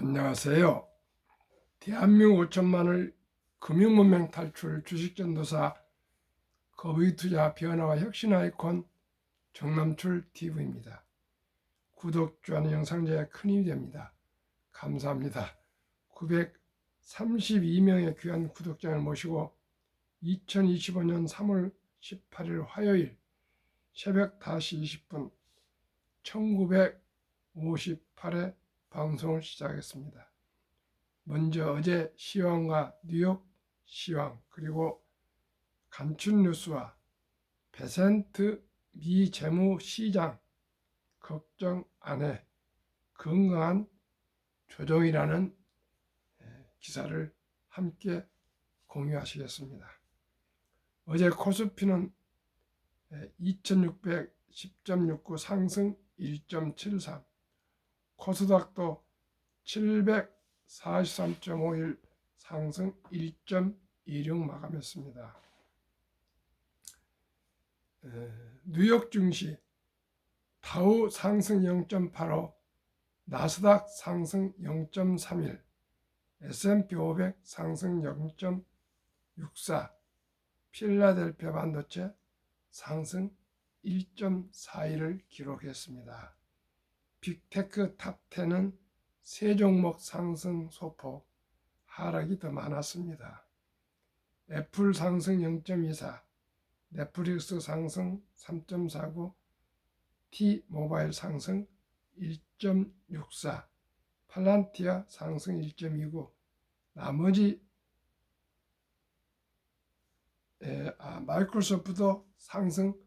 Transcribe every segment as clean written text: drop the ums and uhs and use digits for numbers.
안녕하세요. 대한민국 5천만을 금융문맹 탈출 주식전도사 거위투자 변화와 혁신 아이콘 정남출 TV입니다. 구독, 좋아요 영상제에 큰 힘이 됩니다. 감사합니다. 932명의 귀한 구독자를 모시고 2025년 3월 18일 화요일 새벽 5시 20분 1958회 방송을 시작했습니다. 먼저 어제 시황과 뉴욕 시황 그리고 간춘 뉴스와 베센트 미 재무 시장 걱정 안에 건강한 조정이라는 기사를 함께 공유하시겠습니다. 어제 코스피는 2610.69 상승 1.73, 코스닥도 743.51 상승 1.26 마감했습니다. 뉴욕 증시 다우 상승 0.85, 나스닥 상승 0.31, S&P 500 상승 0.64, 필라델피아 반도체 상승 1.41을 기록했습니다. 빅테크 탑10은 세 종목 상승 소폭, 하락이 더 많았습니다. 애플 상승 0.24, 넷플릭스 상승 3.49, T모바일 상승 1.64, 팔란티아 상승 1.29, 나머지 마이크로소프트도 상승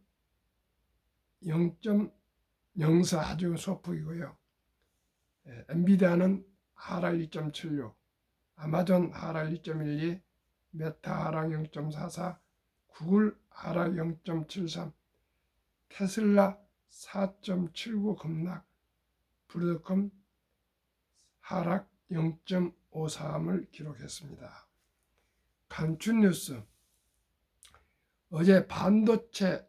0.04 아주 소폭이고요. 엔비디아는 하락 2.76, 아마존 하락 2.12, 메타 하락 0.44, 구글 하락 0.73, 테슬라 4.79 급락, 브로드컴 하락 0.53을 기록했습니다. 간춘 뉴스, 어제 반도체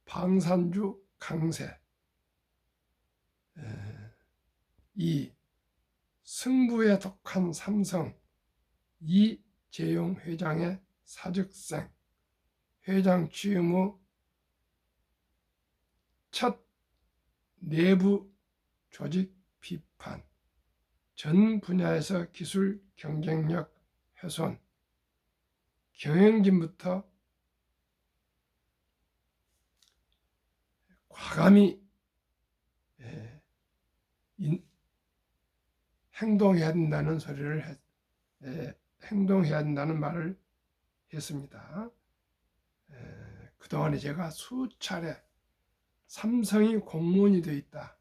방산주 강세, 이 승부에 독한 삼성 이재용 회장의 사직생, 회장 취임 후 첫 내부 조직 비판, 전 분야에서 기술 경쟁력 훼손, 경영진부터 과감히 행동해야 된다는 소리를 행동해야 된다는 말을 했습니다. 그동안에 제가 수차례 삼성이 공무원이 되어 있다,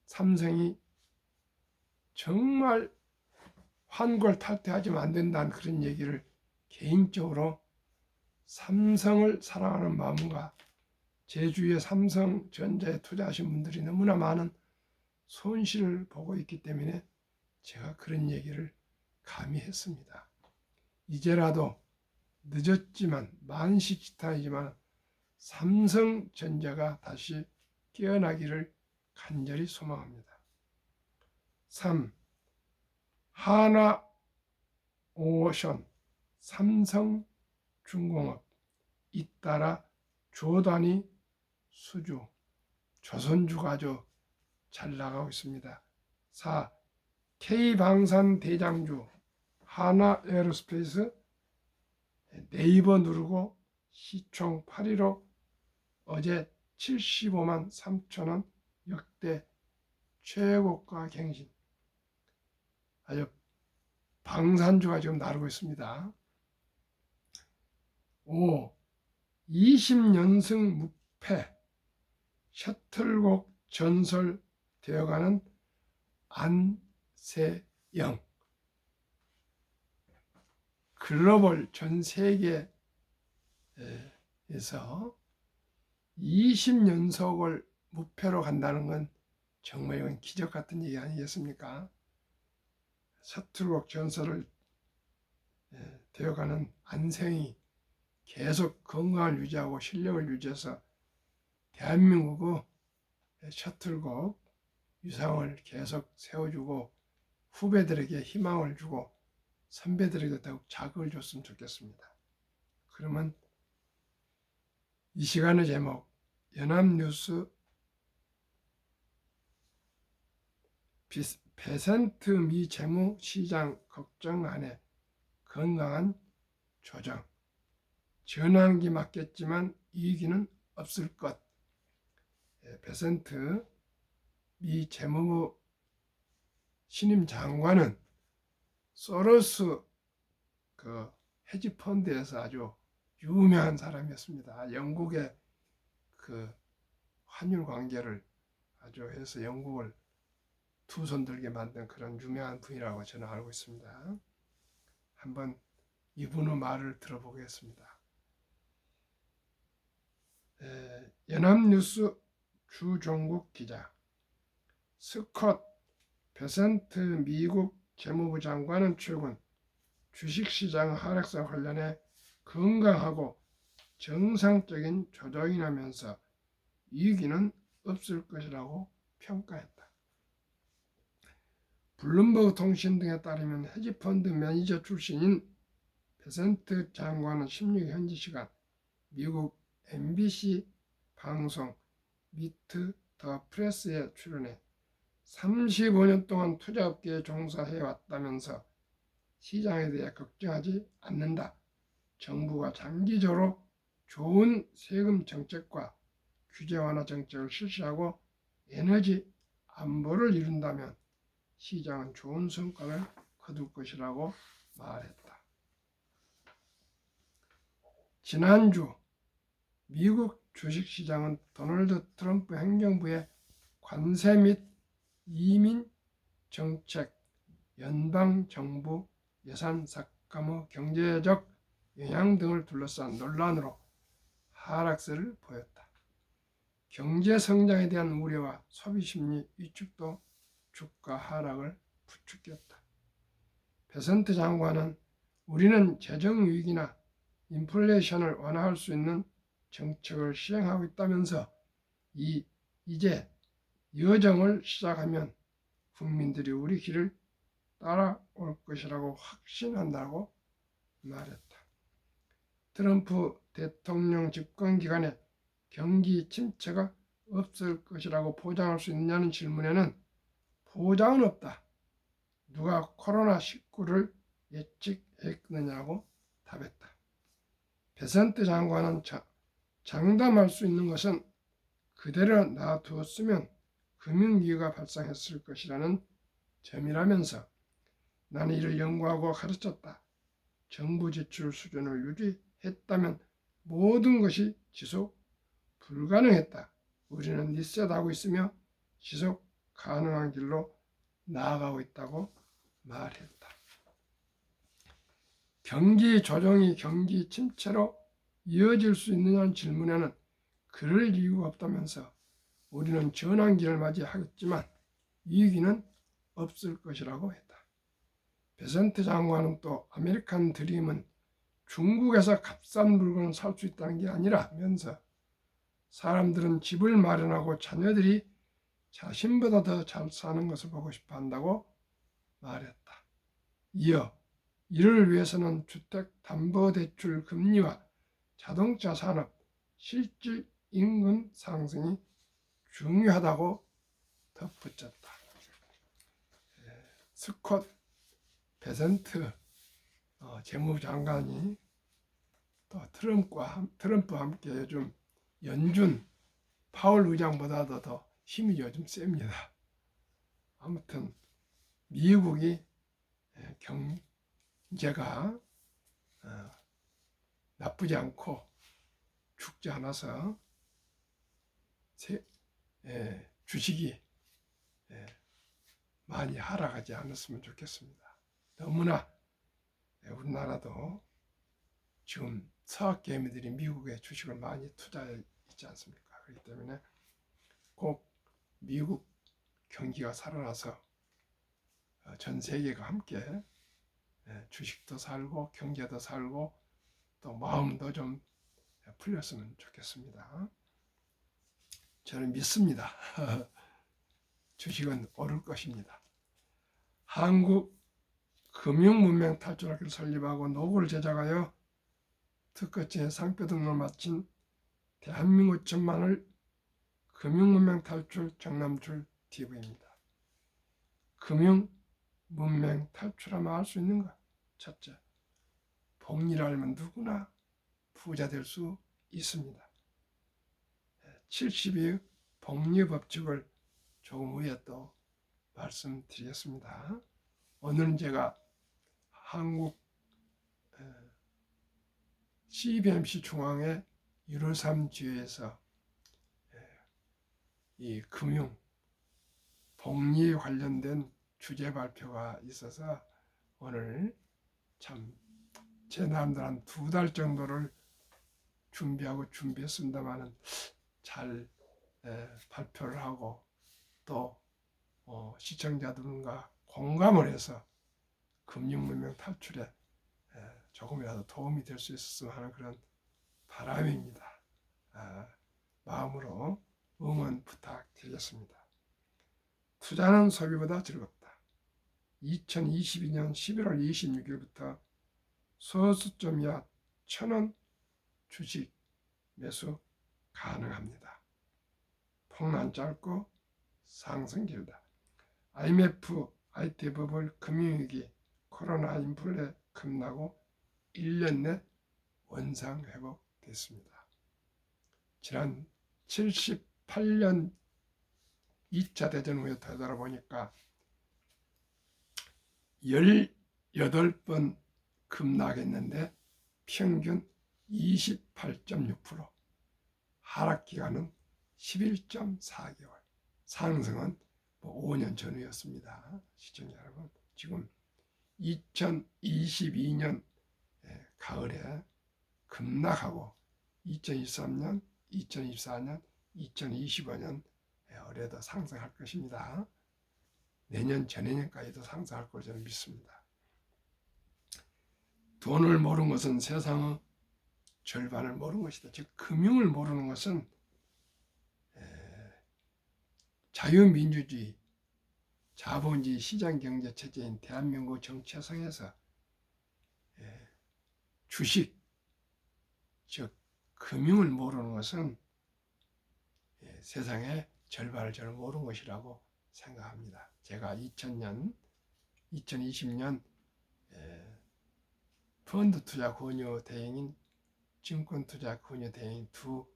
삼성이 정말 환골탈태하지면 안 된다는 그런 얘기를 개인적으로 삼성을 사랑하는 마음과 제 주위에 삼성전자에 투자하신 분들이 너무나 많은 손실을 보고 있기 때문에 제가 그런 얘기를 감히 했습니다. 이제라도 늦었지만 만시지탄이지만 삼성전자가 다시 깨어나기를 간절히 소망합니다. 3. 하나오션, 삼성중공업 잇따라 조단위 수주, 조선주가 아주 잘 나가고 있습니다. 4. K방산 대장주 하나에어로스페이스 네이버 누르고 시총 8위로 어제 75만 3천원 역대 최고가 갱신, 아주 방산주가 지금 나르고 있습니다. 5. 20연승 무패 셔틀곡 전설 되어가는 안세영, 글로벌 전 세계에서 20연속을 무패로 간다는 건 정말 이건 기적 같은 얘기 아니겠습니까? 셔틀곡 전설을 되어가는 안세영이 계속 건강을 유지하고 실력을 유지해서 대한민국의 셔틀곡 유상을 계속 세워주고 후배들에게 희망을 주고 선배들에게 더욱 자극을 줬으면 좋겠습니다. 그러면 이 시간의 제목 연합뉴스 배센트 미 재무시장 걱정 안에 건강한 조정. 전환기 맞겠지만 이익은 없을 것. 배센트 미 재무부 신임 장관은 소로스 그 헤지펀드에서 아주 유명한 사람이었습니다. 영국의 그 환율 관계를 아주 해서 영국을 두 손 들게 만든 그런 유명한 분이라고 저는 알고 있습니다. 한번 이분의 말을 들어보겠습니다. 연합뉴스 주종국 기자, 스콧 베센트 미국 재무부 장관은 최근 주식시장 하락세 관련해 건강하고 정상적인 조정이라면서 이익은 없을 것이라고 평가했다. 블룸버그 통신 등에 따르면 헤지펀드 매니저 출신인 베센트 장관은 16일 현지 시간 미국 MBC 방송 미트 더 프레스에 출연해 35년 동안 투자업계에 종사해 왔다면서 시장에 대해 걱정하지 않는다. 정부가 장기적으로 좋은 세금 정책과 규제 완화 정책을 실시하고 에너지 안보를 이룬다면 시장은 좋은 성과를 거둘 것이라고 말했다. 지난주 미국 주식시장은 도널드 트럼프 행정부의 관세 및 이민 정책, 연방정부 예산 삭감의 경제적 영향 등을 둘러싼 논란으로 하락세를 보였다. 경제 성장에 대한 우려와 소비심리 위축도 주가 하락을 부추겼다. 베센트 장관은 우리는 재정위기나 인플레이션을 완화할 수 있는 정책을 시행하고 있다면서 이제 여정을 시작하면 국민들이 우리 길을 따라올 것이라고 확신한다고 말했다. 트럼프 대통령 집권 기간에 경기 침체가 없을 것이라고 보장할 수 있느냐는 질문에는 보장은 없다. 누가 코로나19를 예측했느냐고 답했다. 베센트 장관은 장담할 수 있는 것은 그대로 놔두었으면 금융위기가 발생했을 것이라는 점이라면서 나는 이를 연구하고 가르쳤다. 정부 지출 수준을 유지했다면 모든 것이 지속 불가능했다. 우리는 리셋하고 있으며 지속 가능한 길로 나아가고 있다고 말했다. 경기 조정이 경기 침체로 이어질 수 있느냐는 질문에는 그럴 이유가 없다면서 우리는 전환기를 맞이하겠지만 위기는 없을 것이라고 했다. 베센트 장관은 또 아메리칸 드림은 중국에서 값싼 물건을 살 수 있다는 게 아니라면서 사람들은 집을 마련하고 자녀들이 자신보다 더 잘 사는 것을 보고 싶어 한다고 말했다. 이어 이를 위해서는 주택담보대출 금리와 자동차 산업 실질 임금 상승이 중요하다고 덧붙였다. 스콧 베센트 재무장관이 또 트럼프와 함께 요즘 연준 파월 의장보다도 더 힘이 요즘 셉니다. 아무튼 미국이 경제가 나쁘지 않고 죽지 않아서 주식이 많이 하락하지 않았으면 좋겠습니다. 너무나 우리나라도 지금 서학개미들이 미국의 주식을 많이 투자해 있지 않습니까? 그렇기 때문에 꼭 미국 경기가 살아나서 전 세계가 함께 주식도 살고 경제도 살고 또 마음도 좀 풀렸으면 좋겠습니다. 저는 믿습니다. 주식은 오를 것입니다. 한국 금융문명 탈출학교를 설립하고 노고를 제작하여 특허청에 상표 등록을 마친 대한민국 천만을 금융문명 탈출 정남출 TV입니다. 금융문명 탈출하면 할 수 있는 것. 첫째, 복리를 알면 누구나 부자 될 수 있습니다. 70의 복리 법칙을 조금 후에 또 말씀드리겠습니다. 오늘은 제가 한국 CBMC 중앙회 153 지회에서 이 금융 복리에 관련된 주제 발표가 있어서 오늘 참 제 나름대로 한 2달 정도를 준비했습니다만은 잘 발표를 하고 또 시청자들과 공감을 해서 금융문명 탈출에 조금이라도 도움이 될 수 있었으면 하는 그런 바람입니다. 마음으로 응원 부탁드리겠습니다. 투자는 소비보다 즐겁다. 2022년 11월 26일부터 소수점 이하 1,000원 주식 매수 가능합니다. 폭락 짧고 상승 길다. IMF, IT버블 금융위기, 코로나 인플레 급락고 1년 내 원상 회복됐습니다. 지난 78년 2차 대전 후에 되돌아보니까 18번 급락했는데 평균 28.6%, 하락 기간은 11.4개월, 상승은 5년 전후였습니다. 시청자 여러분, 지금 2022년 가을에 급락하고 2023년, 2024년, 2025년 올해도 상승할 것입니다. 내년, 전내년까지도 상승할 걸 저는 믿습니다. 돈을 모르는 것은 세상의 절반을 모르는 것이다. 즉 금융을 모르는 것은 자유민주주의, 자본주의 시장경제체제인 대한민국 정체성에서 주식, 즉 금융을 모르는 것은 세상의 절반을 저는 모르는 것이라고 생각합니다. 제가 2020년 펀드 투자 권유 대행인, 증권 투자 권유 대행인 두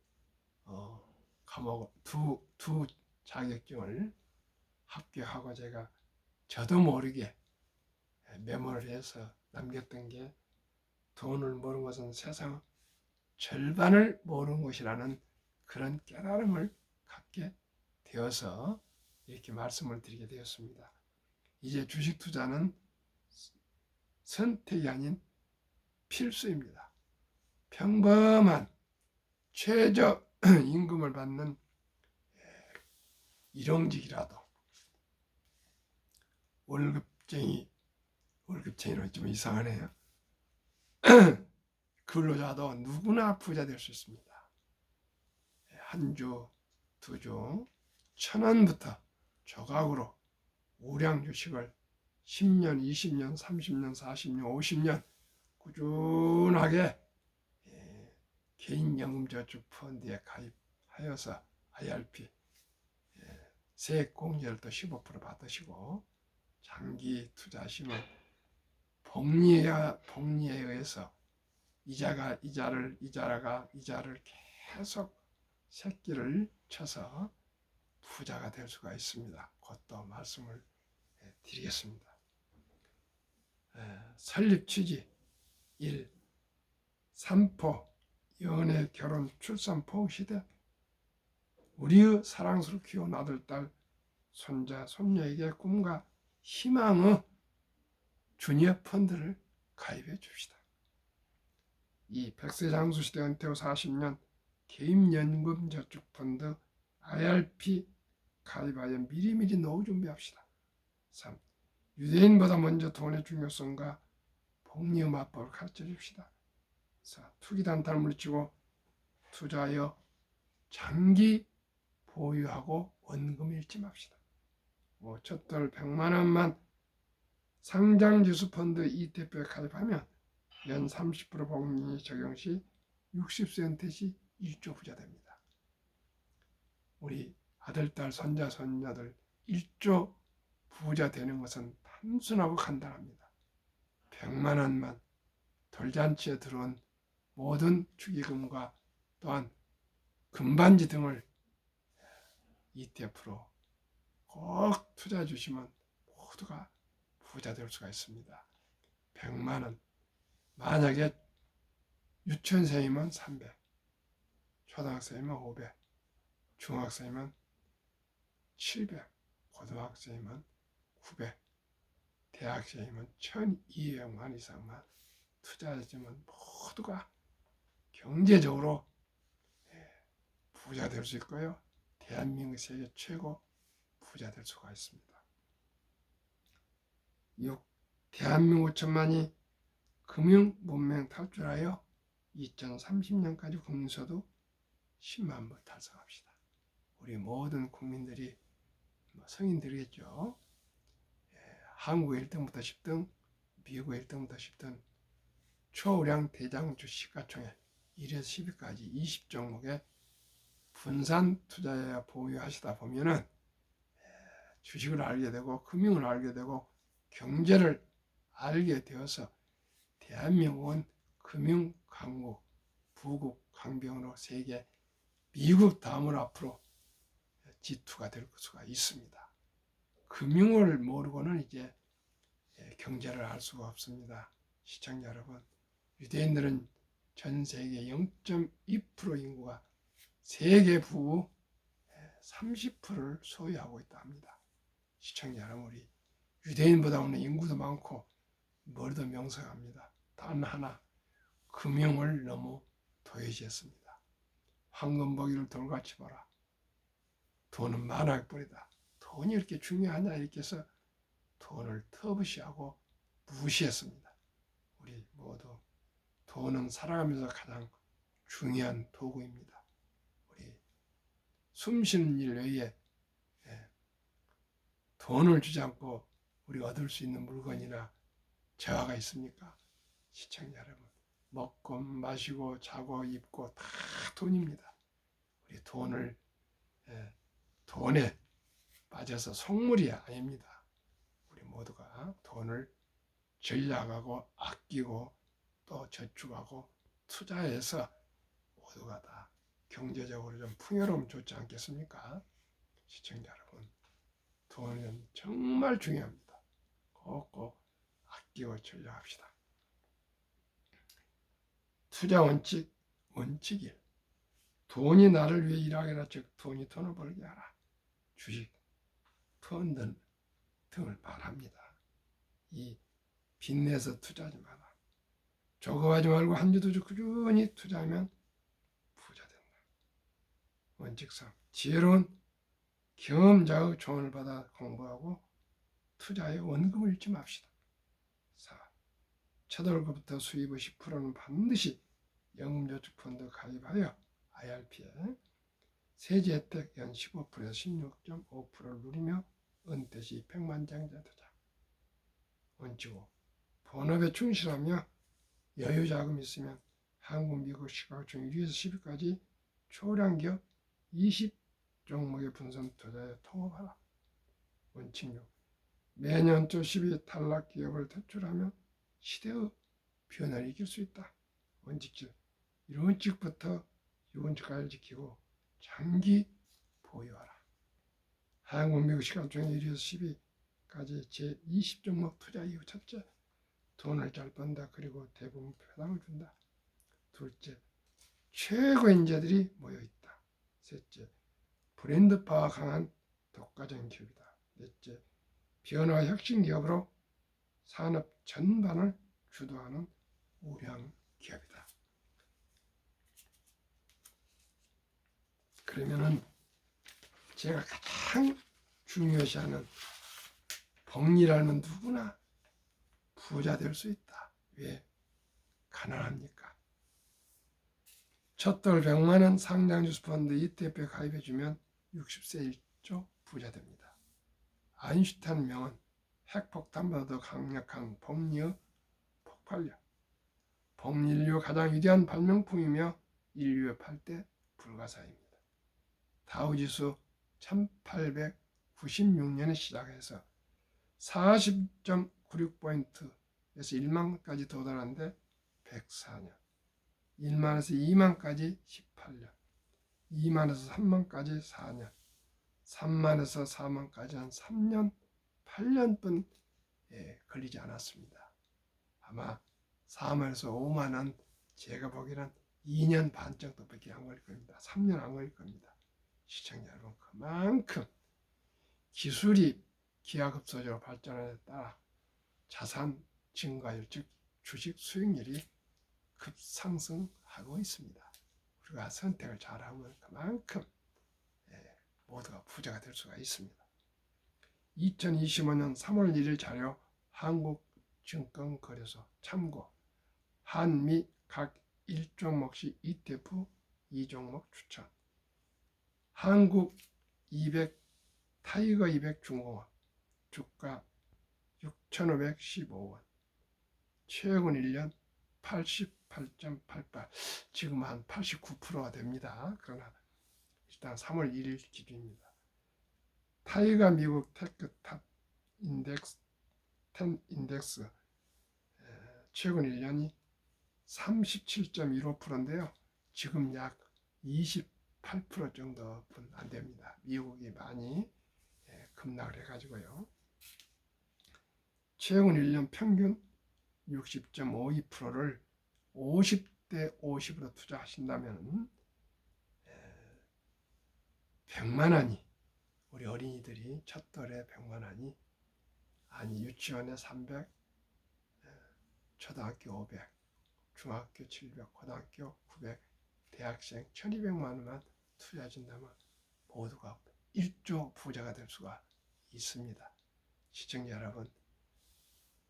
자격증을 합격하고 제가 저도 모르게 메모를 해서 남겼던 게 돈을 모르는 것은 세상 절반을 모르는 것이라는 그런 깨달음을 갖게 되어서 이렇게 말씀을 드리게 되었습니다. 이제 주식 투자는 선택이 아닌 필수입니다. 평범한 최저 임금을 받는 일용직이라도 월급쟁이는 좀 이상하네요. 근로자도 누구나 부자 될 수 있습니다. 한 주, 두 주, 1,000원부터 조각으로 우량 주식을 10년, 20년, 30년, 40년, 50년 꾸준하게 개인연금저축펀드에 가입하여서 IRP 세액공제를 또 15% 받으시고 장기 투자하시면 복리에 의해서 이자를 계속 새끼를 쳐서 부자가 될 수가 있습니다. 그것도 말씀을 드리겠습니다. 설립 취지 1. 삼포 연애, 결혼, 출산, 포옹 시대, 우리의 사랑스럽게 키운 아들, 딸, 손자, 손녀에게 꿈과 희망의 주니어 펀드를 가입해 줍시다. 2. 100세 장수시대 은퇴 후 40년 개인연금저축펀드 IRP 가입하여 미리미리 노후 준비합시다. 3. 유대인보다 먼저 돈의 중요성과 복리의 맞법을 가르쳐 줍시다. 4. 투기단타를 물리치고 투자하여 장기 보유하고 원금 잃지 맙시다. 5. 첫돌 100만 원만 상장지수펀드 ETF에 가입하면 연 30% 복리 적용 시 60세시 1조 부자 됩니다. 우리 아들, 딸, 손자, 손녀들 1조 부자 되는 것은 단순하고 간단합니다. 100만 원만 돌잔치에 들어온 모든 축의금과 또한 금반지 등을 ETF로 꼭 투자해 주시면 모두가 부자 될 수가 있습니다. 100만 원, 만약에 유치원생이면 300, 초등학생이면 500, 중학생이면 700, 고등학생이면 900, 대학생이면 1200만 이상만 투자해주면 모두가 경제적으로 부자 될 수 있고요. 대한민국 세계 최고 부자 될 수가 있습니다. 대한민국 5천만이 금융 문명 탈출하여 2030년까지 국민소득 10만 불 달성합시다. 우리 모든 국민들이 성인들이겠죠. 한국 1등부터 10등, 미국 1등부터 10등 초우량 대장주 시가총액 1에서 10위까지 20종목에 분산 투자에 보유하시다 보면은 주식을 알게 되고 금융을 알게 되고 경제를 알게 되어서 대한민국은 금융 강국, 부국 강병으로 세계 미국 다음으로 앞으로 G2가 될 수가 있습니다. 금융을 모르고는 이제 경제를 알 수가 없습니다. 시청자 여러분, 유대인들은 전 세계 0.2% 인구가 세계 부의 30%를 소유하고 있다 합니다. 시청자 여러분, 우리 유대인보다 오늘 인구도 많고 머리도 명석합니다. 단 하나, 금융을 너무 도외시했습니다. 황금보기를 돌같이 봐라. 돈은 만화일 뿐이다. 돈이 이렇게 중요하냐 이렇게 해서 돈을 터부시하고 무시했습니다. 우리 모두 돈은 살아가면서 가장 중요한 도구입니다. 우리 숨쉬는 일 외에 돈을 주지 않고 우리 얻을 수 있는 물건이나 재화가 있습니까? 시청자 여러분, 먹고 마시고 자고 입고 다 돈입니다. 우리 돈에 빠져서 속물이 아닙니다. 우리 모두가 돈을 전략하고 아끼고 또 저축하고 투자해서 모두가 다 경제적으로 좀 풍요로움 좋지 않겠습니까? 시청자 여러분, 돈은 정말 중요합니다. 꼭 아끼고 전략합시다. 투자 원칙 1. 돈이 나를 위해 일하게 하라. 즉 돈이 돈을 벌게 하라. 주식, 펀드 등을 말합니다. 이 빚내서 투자하지 마라. 조급하지 말고 한 주도 꾸준히 투자하면 부자 된다. 원칙 3. 지혜로운 경험자의 조언을 받아 공부하고 투자에 원금을 잃지 맙시다. 4. 첫 월급부터 수입의 10%는 반드시 연금저축펀드 가입하여 IRP에 세제 혜택 연 15%에서 16.5%를 누리며 은퇴 시 백만장자 투자. 원칙 5. 본업에 충실하며 여유 자금이 있으면 한국, 미국 시가총 1위에서 10위까지 초량 기업 20종목의 분산 투자에 통합하라. 원칙 6. 매년 초 10위 탈락 기업을 퇴출하며 시대의 변화를 이길 수 있다. 원칙 7. 1원칙부터 6원칙까지 지키고 장기 보유하라. 한국, 미국 시가총 1위에서 10위까지 제20종목 투자 이후. 첫째, 돈을 잘 번다. 그리고 대부분 배당을 준다. 둘째, 최고 인재들이 모여있다. 셋째, 브랜드파가 강한 독과적인 기업이다. 넷째, 변화 혁신 기업으로 산업 전반을 주도하는 우량 기업이다. 그러면은 제가 가장 중요시하는 복리라는 누구나 부자 될 수 있다. 왜? 가난합니까? 첫돌 100만 원 상장주식펀드 ETF에 가입해주면 60세 1조 부자 됩니다. 아인슈타인 명언, 핵폭탄보다 더 강력한 복리의 폭발력. 복리인류 가장 위대한 발명품이며 인류의 8대 불가사입니다. 다우지수 1896년에 시작해서 40.96포인트에서 1만까지 도달하는데 104년, 1만에서 2만까지 18년, 2만에서 3만까지 4년, 3만에서 4만까지 한 3년, 8년뿐 걸리지 않았습니다. 아마 4만에서 5만은 제가 보기에는 2년 반 정도밖에 안 걸릴 겁니다. 3년 안 걸릴 겁니다. 시청자 여러분, 그만큼 기술이 기하급수적으로 발전에 따라 자산 증가율, 즉 주식 수익률이 급상승하고 있습니다. 우리가 선택을 잘하면 그만큼 모두가 부자가 될 수가 있습니다. 2025년 3월 1일 자료 한국증권거래소 참고. 한미 각 1종목씩 ETF 2종목 추천. 한국 200 타이거 200 중공업 주가 6,515원. 최근 1년 88.88, 지금 한 89%가 됩니다. 그러나 일단 3월 1일 기준입니다. 타이가 미국 테크탑 인덱스 10 인덱스 최근 1년이 37.15%인데요. 지금 약 28% 정도뿐 안 됩니다. 미국이 많이 급락을 해가지고요. 최근 1년 평균 60.52%를 50대 50으로 투자하신다면 100만 원이, 우리 어린이들이 첫돌에 100만 원이, 아니 유치원에 300, 초등학교 500, 중학교 700, 고등학교 900, 대학생 1200만 원만 투자해 준다면 모두가 1조 부자가 될 수가 있습니다. 시청자 여러분,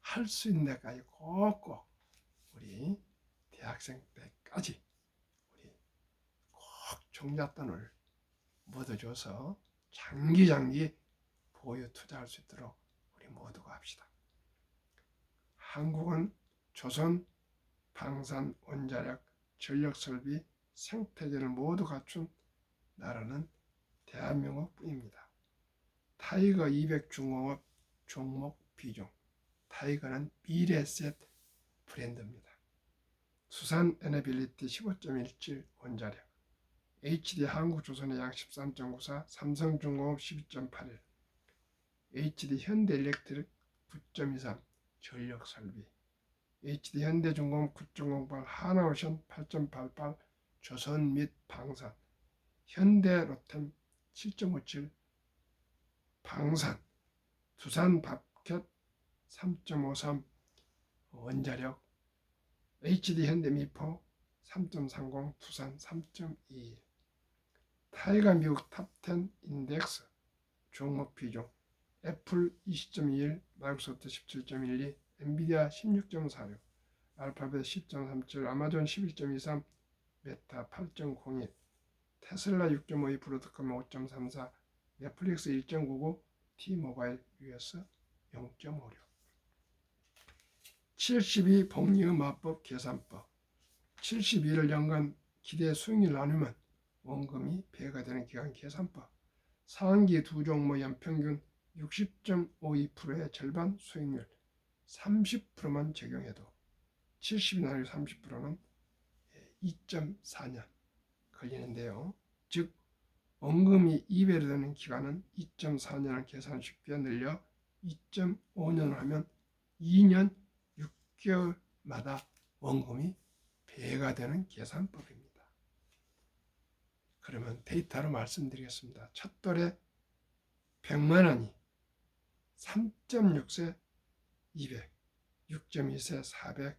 할 수 있는 데까지 꼭꼭 우리 대학생 때까지 우리 꼭 종잣돈을 묻어줘서 장기 보유 투자할 수 있도록 우리 모두가 합시다. 한국은 조선 방산 원자력 전력 설비 생태계를 모두 갖춘 나라는 대한민국뿐입니다. 타이거 200 중공업 종목 비중. 타이거는 미래에셋 브랜드입니다. 수산 에너빌리티 15.17 원자력, HD 한국조선의 약 13.94, 삼성중공업 12.81, HD 현대일렉트릭 9.23 전력설비, HD 현대중공업 9.08, 하나오션 8.88 조선 및 방산, 현대로템 7.57 방산, 두산밥켓 3.53 원자력, HD 현대미포 3.30 두산 3.21. 타이가 미국 탑10 인덱스 종목 비중. 애플 20.21, 마이크로소프트 17.12, 엔비디아 16.46, 알파벳 10.37, 아마존 11.23, 메타 8.01, 테슬라 6.52, 브로드컴 5.34, 넷플릭스 1.99, T모바일 US 0.56. 72 복리의 마법 계산법. 72를 연간 기대 수익률 나누면 원금이 배가 되는 기간 계산법. 상반기 두 종목 연평균 60.52%의 절반 수익률 30%만 적용해도 70이 나누기 30%는 2.4년 걸리는데요. 즉 원금이 2배로 되는 기간은 2.4년을 계산 쉽게 늘려 2.5년을 하면 2년 6개월마다 원금이 배가 되는 계산법입니다. 그러면 데이터로 말씀드리겠습니다. 첫돌에 100만 원이 3.6세 200, 6.2세 400,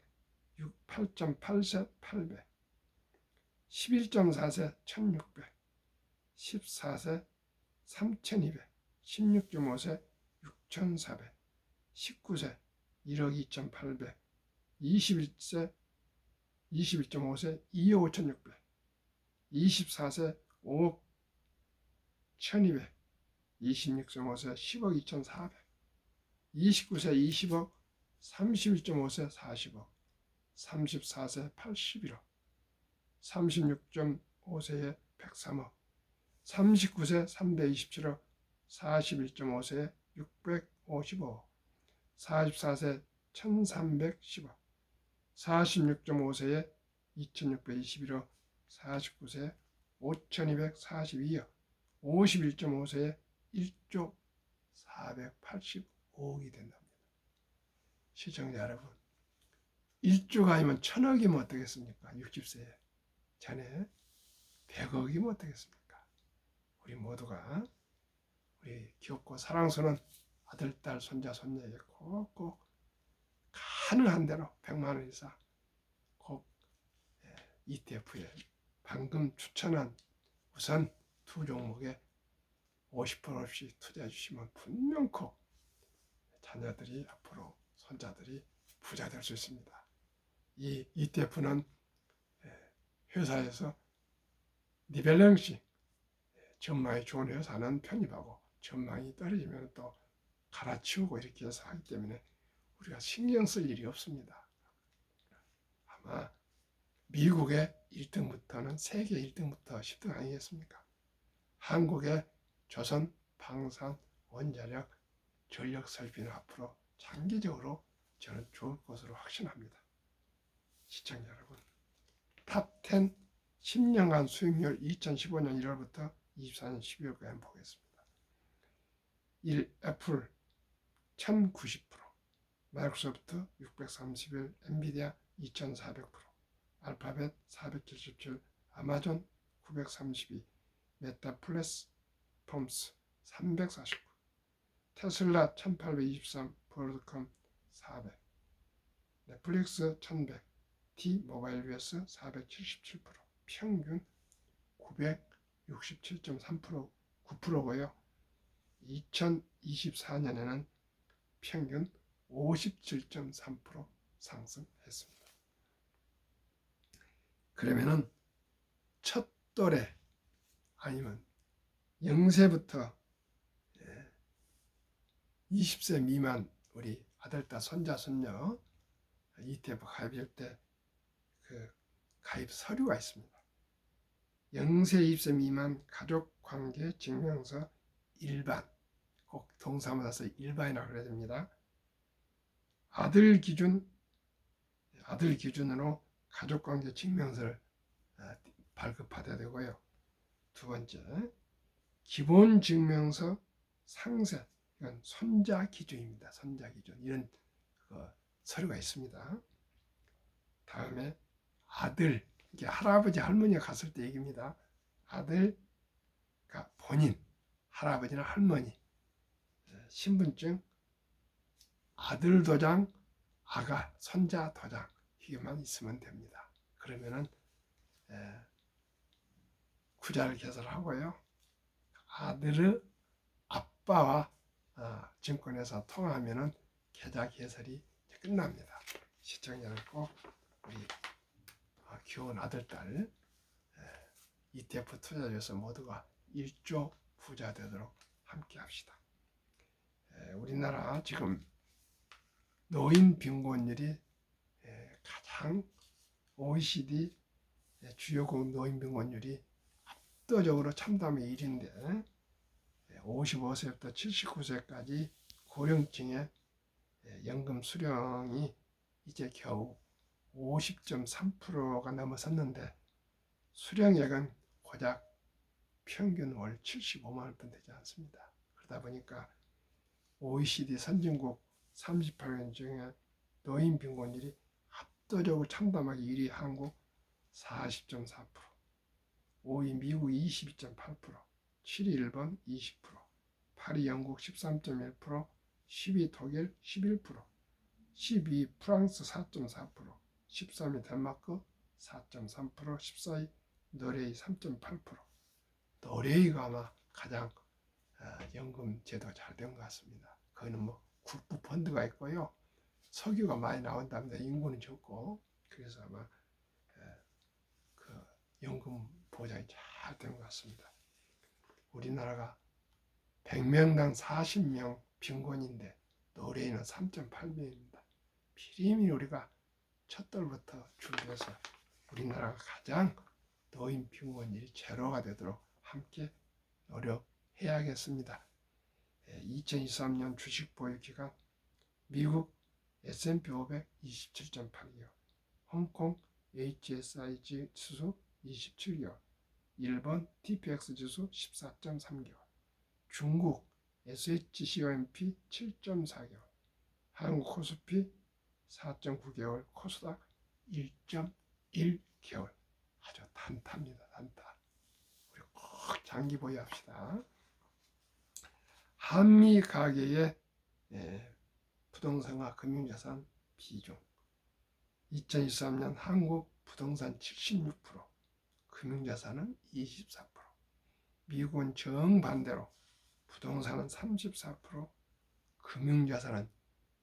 8.8세 800, 11.4세 1600, 14세 3200, 16.5세 6400, 19세 1억 2,800, 21세 21.5세 2억 5,600, 24세 5억 1,200, 26.5세 10억 2,400, 29세 20억, 31.5세 40억, 34세 81억, 36.5세에 103억, 39세 327억, 41.5세에 655억, 44세 1310억, 46.5세에 2621억, 49세 5242억, 51.5세에 1조 485억이 된답니다. 시청자 여러분, 1조가 아니면 1000억이면 어떻겠습니까? 60세에 전에 100억이면 어떻겠습니까? 우리 모두가 우리 귀엽고 사랑스러운 아들, 딸, 손자, 손녀에게 꼭꼭 가능한 대로 100만 원 이상 꼭 ETF에 방금 추천한 우선 두 종목에 50%씩 투자해 주시면 분명코 자녀들이 앞으로 손자들이 부자 될 수 있습니다. 이 ETF는 회사에서 리밸런싱, 전망이 좋은 회사는 편입하고 전망이 떨어지면 또 갈아치우고 이렇게 해서 하기 때문에 우리가 신경 쓸 일이 없습니다. 아마 미국의 1등부터는 세계 1등부터 10등 아니겠습니까? 한국의 조선, 방산, 원자력, 전력 설비는 앞으로 장기적으로 저는 좋을 것으로 확신합니다. 시청자 여러분, 탑10 10년간 수익률 2015년 1월부터 24년 12월까지 한번 보겠습니다. 1. 애플 1090%, 마이크로소프트 631, 엔비디아 2400%, 알파벳 477, 아마존 932, 메타 플랫폼스 349, 테슬라 1823, 브로드컴 400, 넷플릭스 1100, T모바일 US 477%, 평균 967.3%, 9%고요. 2024년에는 평균 57.3% 상승했습니다. 그러면은 첫 또래 아니면 0세부터 20세 미만 우리 아들, 딸, 손자, 손녀 ETF 가입할 때 그 가입 서류가 있습니다. 0세 20세 미만 가족관계 증명서 일반, 꼭 동사무소 써서 일반이라고 그래야 됩니다. 아들 기준으로 가족관계 증명서를 발급받아야 되고요. 두 번째, 기본 증명서 상세, 이건 손자 기준입니다. 손자 기준, 이런 서류가 있습니다. 다음에 아들, 이게 할아버지 할머니가 갔을 때 얘기입니다. 아들, 그러니까 본인, 할아버지나 할머니 신분증, 아들 도장, 아가, 손자 도장, 이게만 있으면 됩니다. 그러면은 구자를 개설하고요. 아들의 아빠와 증권회사 통화하면은 계좌 개설이 끝납니다. 시청자는 꼭 우리 귀여운 아들, 딸 ETF 투자해서 모두가 1조 부자 되도록 함께 합시다. 우리나라 지금 노인 빈곤율이 가장 OECD 주요국 노인 빈곤율이 압도적으로 참담의 1인데 55세부터 79세까지 고령층의 연금 수령이 이제 겨우 50.3%가 넘어섰는데 수령액은 고작 평균 월 75만 원뿐 되지 않습니다. 그러다 보니까 OECD 선진국 38년 중에 노인 빈곤율이 압도적으로 참담하게 1위 한국 40.4%, 5위 미국 22.8%, 7위 일본 20%, 8위 영국 13.1%, 10위 독일 11%, 12위 프랑스 4.4%, 13위 덴마크 4.3%, 14위 노르웨이 3.8%. 노르웨이가 아마 가장 연금 제도가 잘 된 것 같습니다. 거기는 뭐 국부 펀드가 있고요. 석유가 많이 나온답니다. 인구는 적고. 그래서 아마 그 연금 보장이 잘 된 것 같습니다. 우리나라가 100명당 40명 빈곤인데 노래인은 3.8명입니다. 미리미리 우리가 첫돌부터 준비해서 우리나라가 가장 노인 빈곤율이 제로가 되도록 함께 노력해야겠습니다. 2023년 주식 보유 기간 미국 S&P 500 27.8개월, 홍콩 HSI 지수 27개월, 일본 TPX 지수 14.3개월, 중국 SHCOMP 7.4개월, 한국 코스피 4.9개월, 코스닥 1.1개월. 아주 탄탄합니다. 탄탄. 우리 꼭 장기 보유합시다. 한미 가계의 부동산과 금융자산 비중 2023년 한국 부동산 76%, 금융자산은 24%, 미국은 정반대로 부동산은 34%, 금융자산은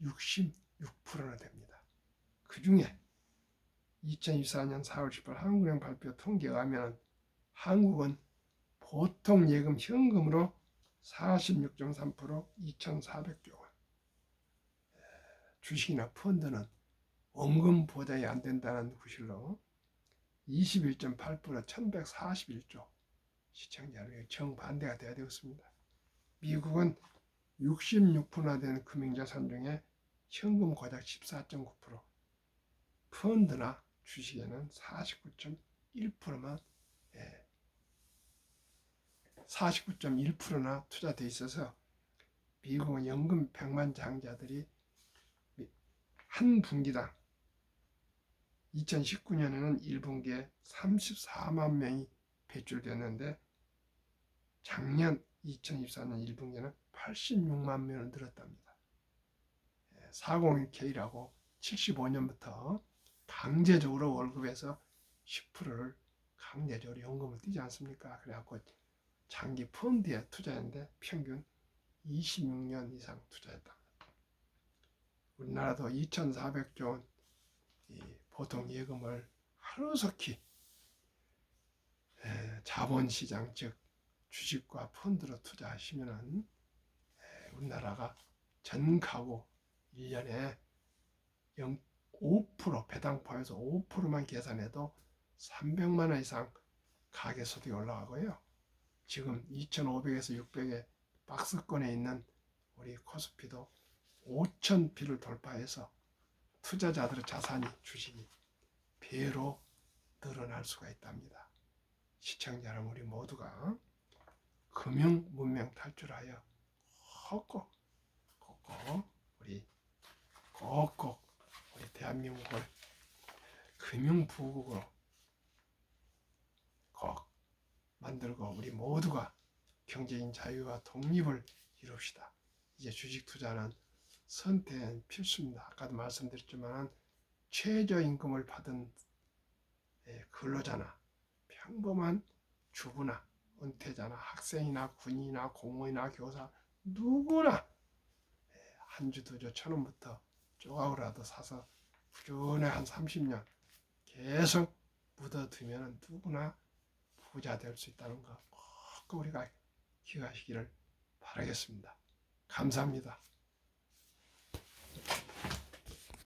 66%나 됩니다. 그 중에 2024년 4월 18일 한국은행 발표 통계에 의하면 한국은 보통 예금 현금으로 46.3%, 2,400조 원, 주식이나 펀드는 원금 보장이 안 된다는 구실로 21.8%, 1,141조, 시청자들에게 정반대가 되어야 되었습니다. 미국은 66%나 되는 금융자산 중에 현금 고작 14.9%, 펀드나 주식에는 49.1%만 49.1%나 투자되어 있어서 미국은 연금 100만 장자들이 한 분기당 2019년에는 1분기에 34만 명이 배출됐는데 작년 2024년 1분기에는 86만 명을 늘었답니다. 401k라고 75년부터 강제적으로 월급에서 10%를 강제적으로 연금을 띄지 않습니까? 그래갖고 장기 펀드에 투자했는데 평균 26년 이상 투자했다. 우리나라도 2,400조 원 보통 예금을 하루속히 자본시장 즉 주식과 펀드로 투자하시면 우리나라가 전 가구 1년에 5% 배당 포함해서 5%만 계산해도 300만 원 이상 가계소득이 올라가고요. 지금 2,500에서 600의 박스권에 있는 우리 코스피도 5,000피를 돌파해서 투자자들의 자산이 주식이 배로 늘어날 수가 있답니다. 시청자 여러분, 우리 모두가 금융 문명 탈출하여 꼭꼭 우리 대한민국을 금융 부국으로 꼭 만들고 우리 모두가 경제인 자유와 독립을 이룹시다. 이제 주식 투자는 선택은 필수입니다. 아까도 말씀드렸지만 최저임금을 받은 근로자나 평범한 주부나 은퇴자나 학생이나 군인이나 공무원이나 교사 누구나 한 주, 두 주, 1,000원부터 조각으로라도 사서 꾸준히 한 30년 계속 묻어두면 누구나 부자 될 수 있다는 거 꼭 우리가 기억하시기를 바라겠습니다. 감사합니다.